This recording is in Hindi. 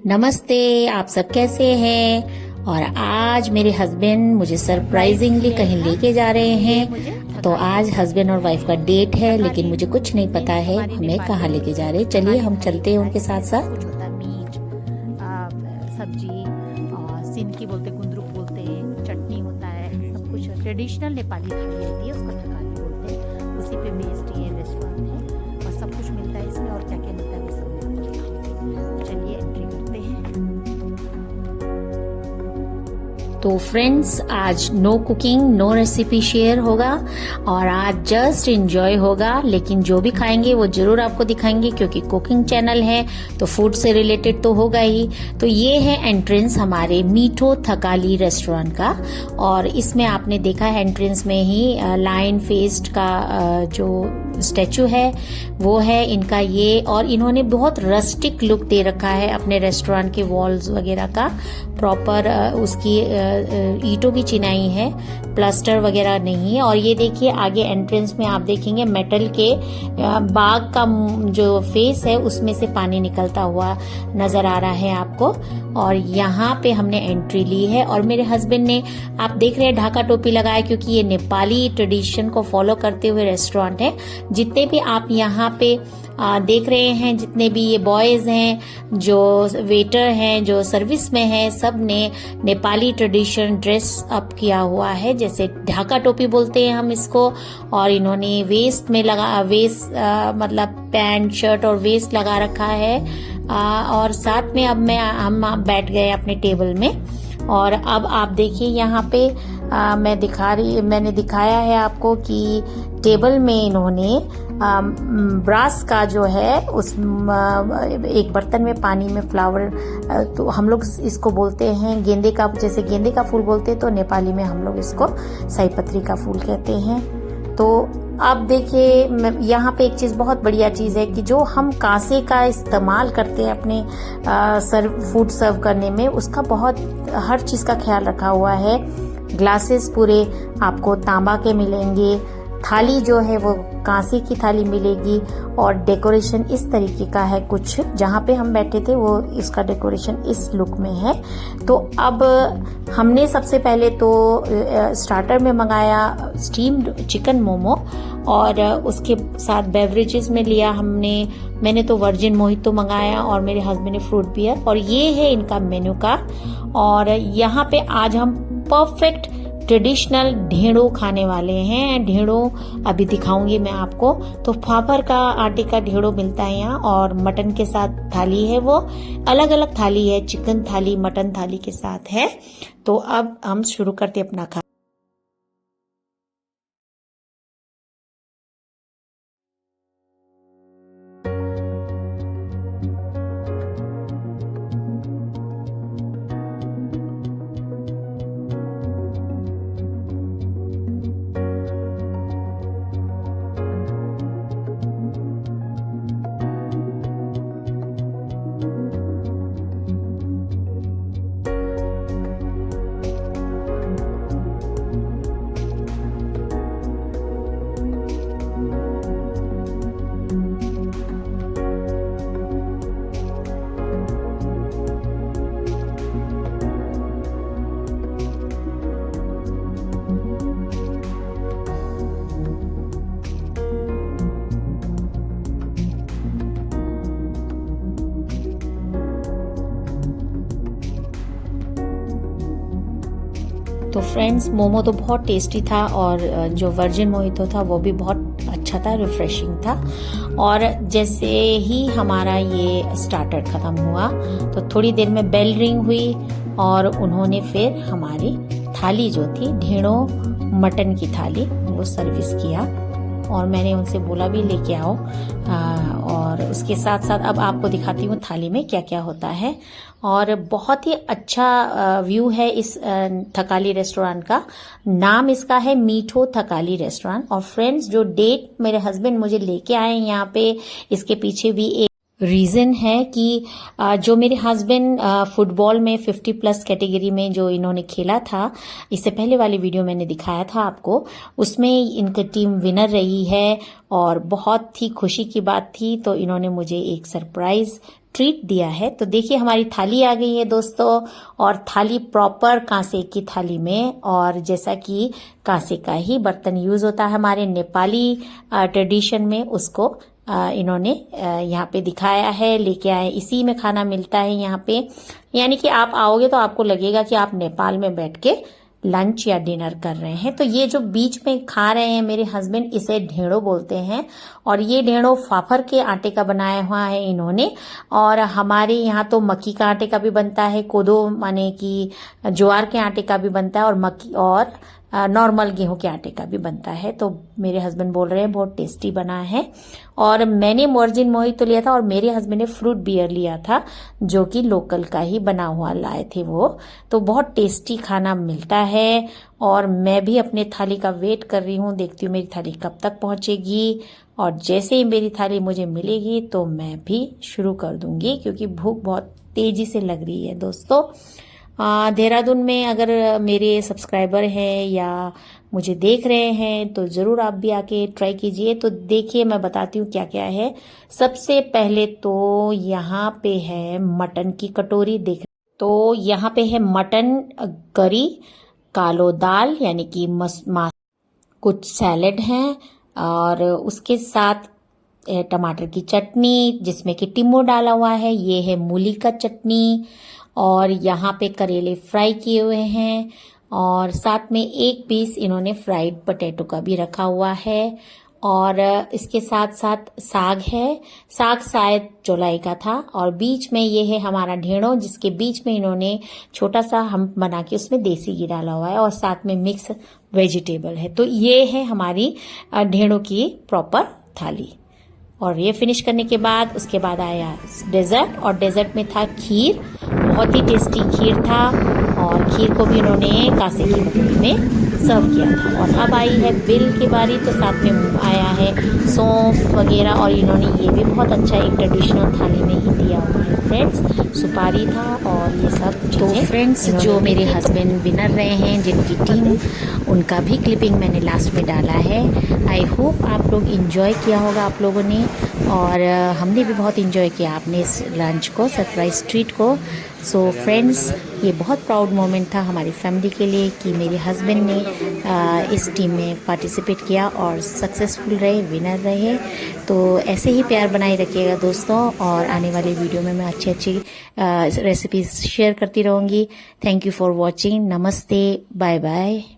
नमस्ते, आप सब कैसे हैं। और आज मेरे हस्बैंड मुझे सरप्राइजिंगली कहीं लेके जा रहे हैं। तो आज हस्बैंड और वाइफ का डेट है, लेकिन मुझे कुछ नहीं पता है हमें कहाँ लेके जा रहे हैं। चलिए हम चलते हैं उनके साथ साथ। कुछ होता है मीट, सब्जी, सिंकी बोलते, गुंदरुक बोलते, चटनी होता है, सब कुछ ट्रेडिशनल नेपाली थाली रहती है, उसको थकाली बोलते हैं। उसी पे बेस्ड ये रेस्टोरेंट है और सब कुछ मिलता है इसमें। और क्या क्या मिलता है वो सब मैं आपको दिखाऊंगी। चलिए एंट्री करते हैं। तो फ्रेंड्स, आज no cooking no recipe share होगा और आज जस्ट एंजॉय होगा। लेकिन जो भी खाएंगे वो जरूर आपको दिखाएंगे, क्योंकि कुकिंग चैनल है तो फूड से रिलेटेड तो होगा ही। तो ये है एंट्रेंस हमारे मीठो थकाली रेस्टोरेंट का। और इसमें आपने देखा है एंट्रेंस में ही लायन फेस्ड का जो स्टैचू है वो है इनका ये। और इन्होंने बहुत रस्टिक लुक दे रखा है अपने रेस्टोरेंट के वॉल्स वगैरह का। प्रॉपर उसकी ईंटों की चिनाई है, प्लास्टर वगैरह नहीं है। और ये देखिए आगे एंट्रेंस में आप देखेंगे मेटल के बाग का जो फेस है उसमें से पानी निकलता हुआ नजर आ रहा है आपको। और यहाँ पे हमने एंट्री ली है और मेरे हस्बैंड ने, आप देख रहे हैं, ढाका टोपी लगाया, क्योंकि ये नेपाली ट्रेडिशन को फॉलो करते हुए रेस्टोरेंट है। जितने भी आप यहाँ पे देख रहे हैं, जितने भी ये बॉयज हैं, जो वेटर हैं, जो सर्विस में हैं, सब ने नेपाली ट्रेडिशन ड्रेस अप किया हुआ है, जैसे ढाका टोपी बोलते हैं हम इसको। और इन्होंने वेस्ट में मतलब पैंट शर्ट और वेस्ट लगा रखा है। और साथ में अब हम बैठ गए अपने टेबल में। और अब आप देखिए यहाँ पे मैंने दिखाया है आपको कि टेबल में इन्होंने ब्रास का जो है उस एक बर्तन में पानी में फ्लावर, तो हम लोग इसको बोलते हैं गेंदे का, जैसे गेंदे का फूल बोलते हैं तो नेपाली में हम लोग इसको सईपत्री का फूल कहते हैं। तो अब देखिए यहाँ पे एक चीज, बहुत बढ़िया चीज है कि जो हम कांसे का इस्तेमाल करते हैं अपने फूड सर्व करने में, उसका बहुत हर चीज का ख्याल रखा हुआ है। ग्लासेस पूरे आपको तांबा के मिलेंगे, थाली जो है वो कांसे की थाली मिलेगी। और डेकोरेशन इस तरीके का है कुछ, जहाँ पे हम बैठे थे वो इसका डेकोरेशन इस लुक में है। तो अब हमने सबसे पहले तो स्टार्टर में मंगाया स्टीम्ड चिकन मोमो, और उसके साथ बेवरेजेस में लिया मैंने तो वर्जिन मोहितो मंगाया और मेरे हस्बैंड ने फ्रूट बियर। और ये है इनका मेन्यू कार्ड। और यहाँ पे आज हम परफेक्ट ट्रेडिशनल ढेड़ो खाने वाले हैं। ढेड़ो अभी दिखाऊंगी मैं आपको। तो फाफर का आटे का ढेड़ो मिलता है यहाँ, और मटन के साथ थाली है, वो अलग अलग थाली है, चिकन थाली मटन थाली के साथ है। तो अब हम शुरू करते अपना खाना। तो फ्रेंड्स, मोमो तो बहुत टेस्टी था, और जो वर्जिन मोहितो था वो भी बहुत अच्छा था, रिफ्रेशिंग था। और जैसे ही हमारा ये स्टार्टर खत्म हुआ तो थोड़ी देर में बेल रिंग हुई, और उन्होंने फिर हमारी थाली जो थी ढेड़ो मटन की थाली वो सर्विस किया। और मैंने उनसे बोला भी लेके आओ। और उसके साथ साथ अब आपको दिखाती हूँ थाली में क्या क्या होता है। और बहुत ही अच्छा व्यू है इस थकाली रेस्टोरेंट का। नाम इसका है मीठो थकाली रेस्टोरेंट। और फ्रेंड्स, जो डेट मेरे हस्बैंड मुझे लेके आए यहाँ पे, इसके पीछे भी एक रीजन है कि जो मेरे हस्बैंड फुटबॉल में 50+ कैटेगरी में जो इन्होंने खेला था, इससे पहले वाली वीडियो मैंने दिखाया था आपको, उसमें इनकी टीम विनर रही है और बहुत ही खुशी की बात थी। तो इन्होंने मुझे एक सरप्राइज ट्रीट दिया है। तो देखिए हमारी थाली आ गई है दोस्तों, और थाली प्रॉपर कांसे की थाली में, और जैसा कि कांसे का ही बर्तन यूज होता है हमारे नेपाली ट्रेडिशन में, उसको इन्होंने यहाँ पे दिखाया है, लेके आए। इसी में खाना मिलता है यहाँ पे, यानी कि आप आओगे तो आपको लगेगा कि आप नेपाल में बैठ के लंच या डिनर कर रहे हैं। तो ये जो बीच में खा रहे हैं मेरे हस्बैंड, इसे ढेड़ो बोलते हैं, और ये ढेड़ो फाफर के आटे का बनाया हुआ है इन्होंने। और हमारे यहाँ तो मक्की का आटे का भी बनता है, कोदो माने कि ज्वार के आटे का भी बनता है, और मक्की और नॉर्मल गेहूं के आटे का भी बनता है। तो मेरे हस्बैंड बोल रहे हैं बहुत टेस्टी बना है। और मैंने वर्जिन मोहितो लिया था, और मेरे हस्बैंड ने फ्रूट बियर लिया था, जो कि लोकल का ही बना हुआ लाए थे वो। तो बहुत टेस्टी खाना मिलता है, और मैं भी अपने थाली का वेट कर रही हूँ, देखती हूँ मेरी थाली कब तक पहुंचेगी। और जैसे ही मेरी थाली मुझे मिलेगी तो मैं भी शुरू कर दूंगी, क्योंकि भूख बहुत तेजी से लग रही है दोस्तों। देहरादून में अगर मेरे सब्सक्राइबर हैं या मुझे देख रहे हैं तो ज़रूर आप भी आके ट्राई कीजिए। तो देखिए मैं बताती हूँ क्या क्या है। सबसे पहले तो यहाँ पे है मटन की कटोरी, देख तो यहाँ पे है मटन करी, कालो दाल यानी कि मांस, कुछ सैलेड हैं, और उसके साथ टमाटर की चटनी जिसमें कि टिम्बो डाला हुआ है, ये है मूली का चटनी, और यहाँ पे करेले फ्राई किए हुए हैं, और साथ में एक पीस इन्होंने फ्राइड पोटैटो का भी रखा हुआ है। और इसके साथ साथ साग है, साग शायद चौलाई का था, और बीच में ये है हमारा ढेड़ो, जिसके बीच में इन्होंने छोटा सा हम बना के उसमें देसी घी डाला हुआ है, और साथ में मिक्स वेजिटेबल है। तो ये है हमारी ढेड़ो की प्रॉपर थाली। और ये फिनिश करने के बाद उसके बाद आया डेजर्ट, और डेजर्ट में था खीर, बहुत ही टेस्टी खीर था, और खीर को भी इन्होंने कांसे की कटोरी में सर्व किया था। और अब आई है बिल की बारी, तो साथ में आया है सौंफ वगैरह, और इन्होंने ये भी बहुत अच्छा एक ट्रेडिशनल थाली में ही दिया हुआ है फ्रेंड्स, सुपारी था और ये सब चीज़ें। तो फ्रेंड्स जो मेरे हस्बैंड विनर रहे हैं जिनकी टीम, उनका भी क्लिपिंग मैंने लास्ट में डाला है। आई होप आप लोग इंजॉय किया होगा आप लोगों ने, और हमने भी बहुत इंजॉय किया आपने इस लंच को, सरप्राइज ट्रीट को। सो फ्रेंड्स, ये बहुत प्राउड मोमेंट था हमारी फैमिली के लिए कि मेरे हस्बैंड ने इस टीम में पार्टिसिपेट किया और सक्सेसफुल रहे, विनर रहे। तो ऐसे ही प्यार बनाए रखिएगा दोस्तों, और आने वाले वीडियो में मैं अच्छी अच्छी रेसिपीज शेयर करती रहूँगी। Thank you for watching. नमस्ते, बाय बाय।